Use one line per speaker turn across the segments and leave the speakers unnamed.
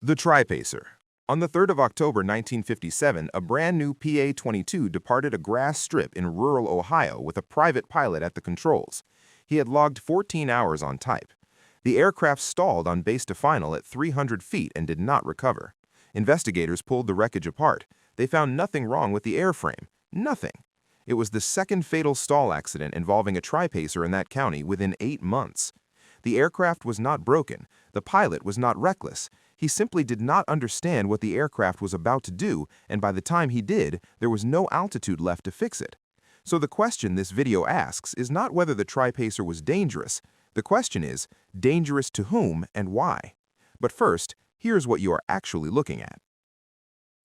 The Tri-Pacer. On the 3rd of October 1957, a brand new PA-22 departed a grass strip in rural Ohio with a private pilot at the controls. He had logged 14 hours on type. The aircraft stalled on base to final at 300 feet and did not recover. Investigators pulled the wreckage apart. They found nothing wrong with the airframe. Nothing. It was the second fatal stall accident involving a Tri-Pacer in that county within 8 months. The aircraft was not broken. The pilot was not reckless. He simply did not understand what the aircraft was about to do, and by the time he did, there was no altitude left to fix it. So the question this video asks is not whether the Tri-Pacer was dangerous. The question is, dangerous to whom and why? But first, here's what you are actually looking at.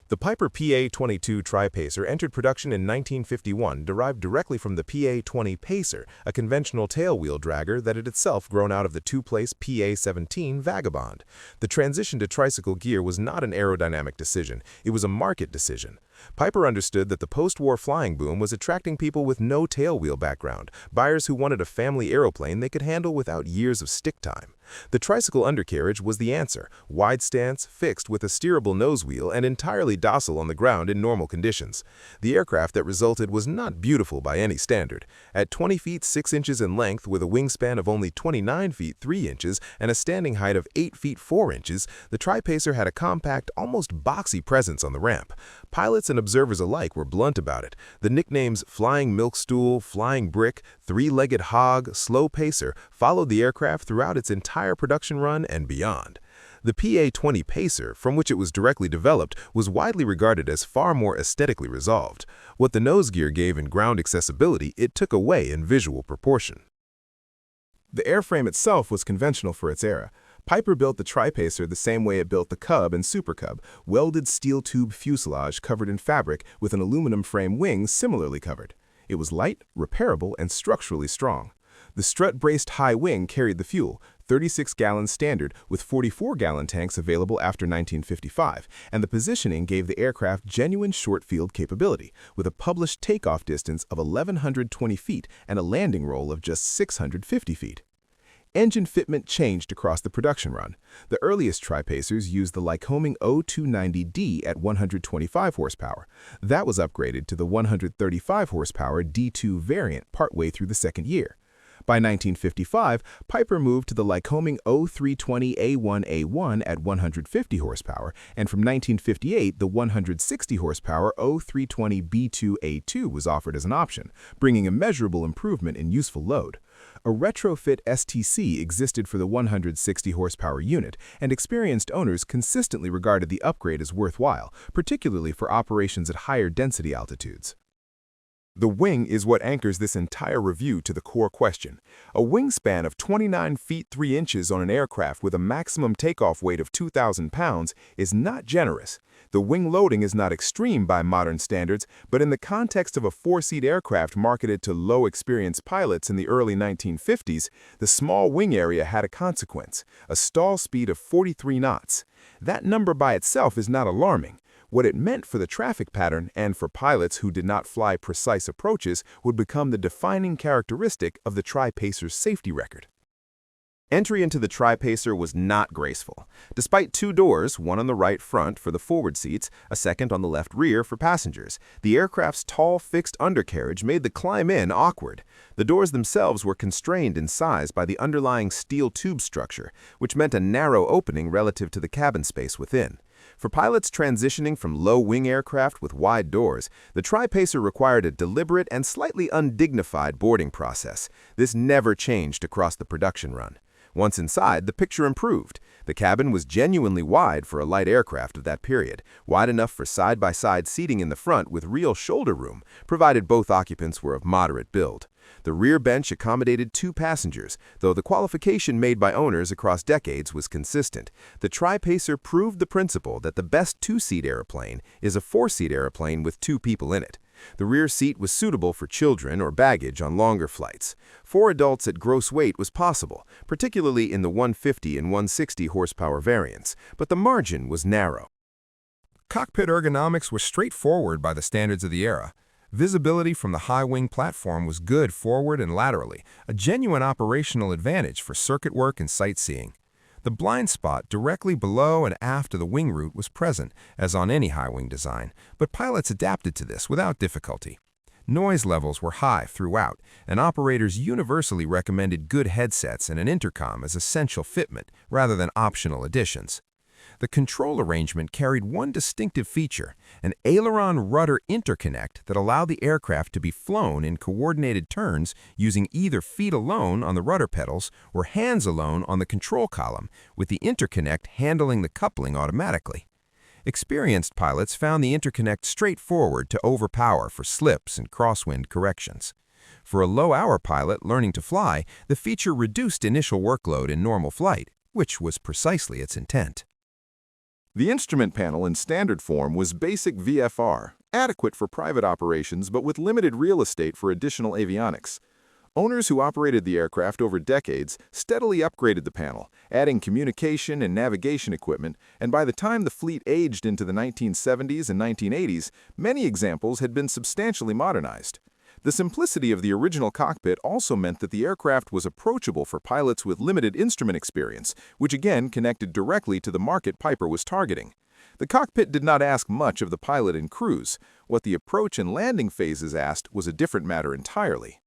The Piper PA-22 Tri-Pacer entered production in 1951, derived directly from the PA-20 Pacer, a conventional tailwheel dragger that had itself grown out of the two-place PA-17 Vagabond. The transition to tricycle gear was not an aerodynamic decision, it was a market decision. Piper understood that the post-war flying boom was attracting people with no tailwheel background, buyers who wanted a family aeroplane they could handle without years of stick time. The tricycle undercarriage was the answer, wide stance, fixed with a steerable nose wheel and entirely docile on the ground in normal conditions. The aircraft that resulted was not beautiful by any standard. At 20 feet 6 inches in length with a wingspan of only 29 feet 3 inches and a standing height of 8 feet 4 inches, the Tri-Pacer had a compact, almost boxy presence on the ramp. Pilots and observers alike were blunt about it. The nicknames Flying Milk Stool, Flying Brick, Three-Legged Hog, Slow Pacer followed the aircraft throughout its entire production run and beyond. The PA-20 Pacer, from which it was directly developed, was widely regarded as far more aesthetically resolved. What the nose gear gave in ground accessibility, it took away in visual proportion.
The airframe itself was conventional for its era. Piper built the Tri-Pacer the same way it built the Cub and Super Cub, welded steel tube fuselage covered in fabric with an aluminum frame wing similarly covered. It was light, repairable, and structurally strong. The strut-braced high wing carried the fuel, 36-gallon standard with 44-gallon tanks available after 1955, and the positioning gave the aircraft genuine short-field capability, with a published takeoff distance of 1,120 feet and a landing roll of just 650 feet. Engine fitment changed across the production run. The earliest Tri-Pacers used the Likemp4 O290D at 125 horsepower. That was upgraded to the 135 horsepower D2 variant partway through the second year. By 1955, Piper moved to the Likemp4 O320A1A1 at 150 horsepower, and from 1958, the 160 horsepower O320B2A2 was offered as an option, bringing a measurable improvement in useful load. A retrofit STC existed for the 160 horsepower unit, and experienced owners consistently regarded the upgrade as worthwhile, particularly for operations at higher density altitudes. The wing is what anchors this entire review to the core question. A wingspan of 29 feet 3 inches on an aircraft with a maximum takeoff weight of 2,000 pounds is not generous. The wing loading is not extreme by modern standards, but in the context of a 4-seat aircraft marketed to low-experienced pilots in the early 1950s, the small wing area had a consequence, a stall speed of 43 knots. That number by itself is not alarming. What it meant for the traffic pattern and for pilots who did not fly precise approaches would become the defining characteristic of the Tri-Pacer's safety record. Entry into the Tri-Pacer was not graceful. Despite 2 doors, one on the right front for the forward seats, a second on the left rear for passengers, the aircraft's tall, fixed undercarriage made the climb in awkward. The doors themselves were constrained in size by the underlying steel tube structure, which meant a narrow opening relative to the cabin space within. For pilots transitioning from low-wing aircraft with wide doors, the Tri-Pacer required a deliberate and slightly undignified boarding process. This never changed across the production run. Once inside, the picture improved. The cabin was genuinely wide for a light aircraft of that period, wide enough for side-by-side seating in the front with real shoulder room, provided both occupants were of moderate build. The rear bench accommodated 2 passengers, though the qualification made by owners across decades was consistent. The Tri-Pacer proved the principle that the best 2-seat airplane is a 4-seat airplane with 2 people in it. The rear seat was suitable for children or baggage on longer flights. 4 adults at gross weight was possible, particularly in the 150 and 160 horsepower variants, but the margin was narrow.
Cockpit ergonomics were straightforward by the standards of the era. Visibility from the high-wing platform was good forward and laterally, a genuine operational advantage for circuit work and sightseeing. The blind spot directly below and aft of the wing root was present, as on any high-wing design, but pilots adapted to this without difficulty. Noise levels were high throughout, and operators universally recommended good headsets and an intercom as essential fitment rather than optional additions. The control arrangement carried one distinctive feature, an aileron-rudder interconnect that allowed the aircraft to be flown in coordinated turns using either feet alone on the rudder pedals or hands alone on the control column, with the interconnect handling the coupling automatically. Experienced pilots found the interconnect straightforward to overpower for slips and crosswind corrections. For a low-hour pilot learning to fly, the feature reduced initial workload in normal flight, which was precisely its intent.
The instrument panel in standard form was basic VFR, adequate for private operations but with limited real estate for additional avionics. Owners who operated the aircraft over decades steadily upgraded the panel, adding communication and navigation equipment, and by the time the fleet aged into the 1970s and 1980s, many examples had been substantially modernized. The simplicity of the original cockpit also meant that the aircraft was approachable for pilots with limited instrument experience, which again connected directly to the market Piper was targeting. The cockpit did not ask much of the pilot in cruise. What the approach and landing phases asked was a different matter entirely.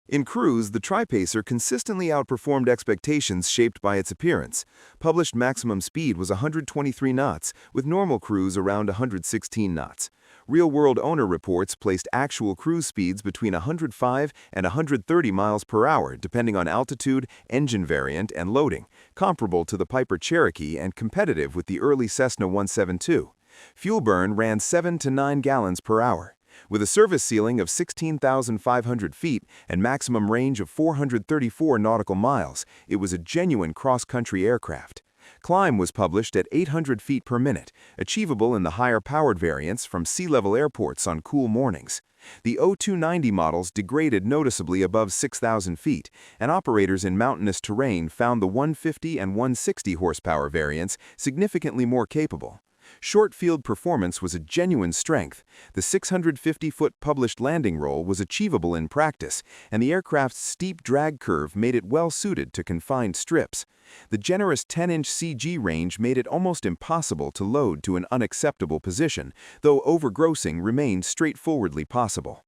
In cruise, the Tri-Pacer consistently outperformed expectations shaped by its appearance. Published maximum speed was 123 knots, with normal cruise around 116 knots. Real-world owner reports placed actual cruise speeds between 105 and 130 miles per hour, depending on altitude, engine variant, and loading, comparable to the Piper Cherokee and competitive with the early Cessna 172. Fuel burn ran 7 to 9 gallons per hour. With a service ceiling of 16,500 feet and maximum range of 434 nautical miles, it was a genuine cross-country aircraft. Climb was published at 800 feet per minute, achievable in the higher-powered variants from sea-level airports on cool mornings. The 0290 models degraded noticeably above 6,000 feet, and operators in mountainous terrain found the 150 and 160 horsepower variants significantly more capable. Short-field performance was a genuine strength. The 650-foot published landing roll was achievable in practice, and the aircraft's steep drag curve made it well-suited to confined strips. The generous 10-inch CG range made it almost impossible to load to an unacceptable position, though overgrossing remained straightforwardly possible.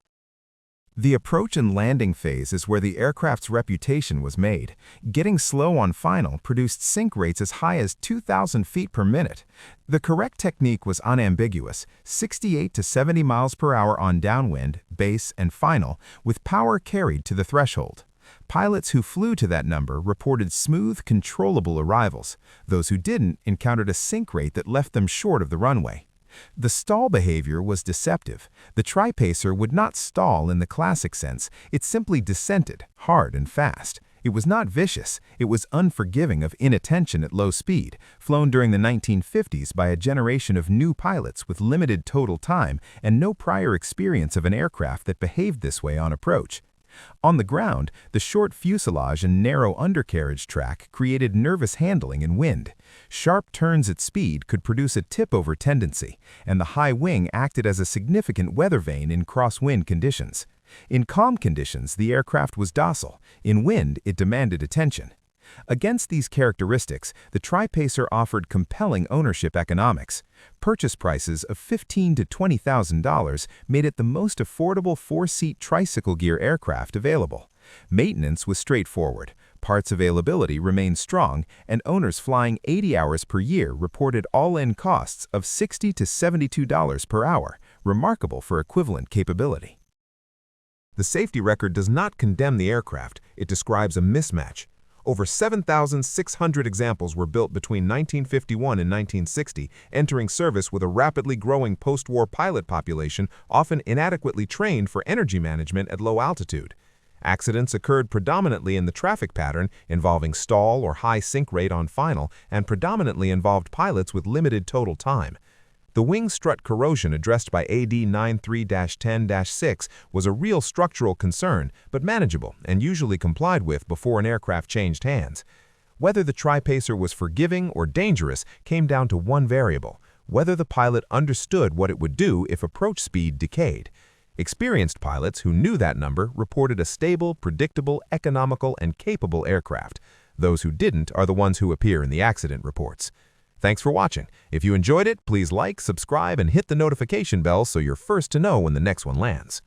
The approach and landing phase is where the aircraft's reputation was made. Getting slow on final produced sink rates as high as 2,000 feet per minute. The correct technique was unambiguous, 68 to 70 miles per hour on downwind, base, and final, with power carried to the threshold. Pilots who flew to that number reported smooth, controllable arrivals. Those who didn't encountered a sink rate that left them short of the runway. The stall behavior was deceptive. The Tri-Pacer would not stall in the classic sense, it simply descended, hard and fast. It was not vicious, it was unforgiving of inattention at low speed, flown during the 1950s by a generation of new pilots with limited total time and no prior experience of an aircraft that behaved this way on approach. On the ground, the short fuselage and narrow undercarriage track created nervous handling in wind. Sharp turns at speed could produce a tip-over tendency, and the high wing acted as a significant weather vane in crosswind conditions. In calm conditions, the aircraft was docile. In wind, it demanded attention. Against these characteristics, the Tri-Pacer offered compelling ownership economics. Purchase prices of $15,000 to $20,000 made it the most affordable four-seat tricycle gear aircraft available. Maintenance was straightforward. Parts availability remained strong, and owners flying 80 hours per year reported all-in costs of $60 to $72 per hour, remarkable for equivalent capability.
The safety record does not condemn the aircraft, it describes a mismatch. Over 7,600 examples were built between 1951 and 1960, entering service with a rapidly growing post-war pilot population often inadequately trained for energy management at low altitude. Accidents occurred predominantly in the traffic pattern involving stall or high sink rate on final and predominantly involved pilots with limited total time. The wing strut corrosion addressed by AD 93-10-6 was a real structural concern, but manageable and usually complied with before an aircraft changed hands. Whether the Tri-Pacer was forgiving or dangerous came down to one variable: whether the pilot understood what it would do if approach speed decayed. Experienced pilots who knew that number reported a stable, predictable, economical, and capable aircraft. Those who didn't are the ones who appear in the accident reports. Thanks for watching. If you enjoyed it, please like, subscribe, and hit the notification bell so you're first to know when the next one lands.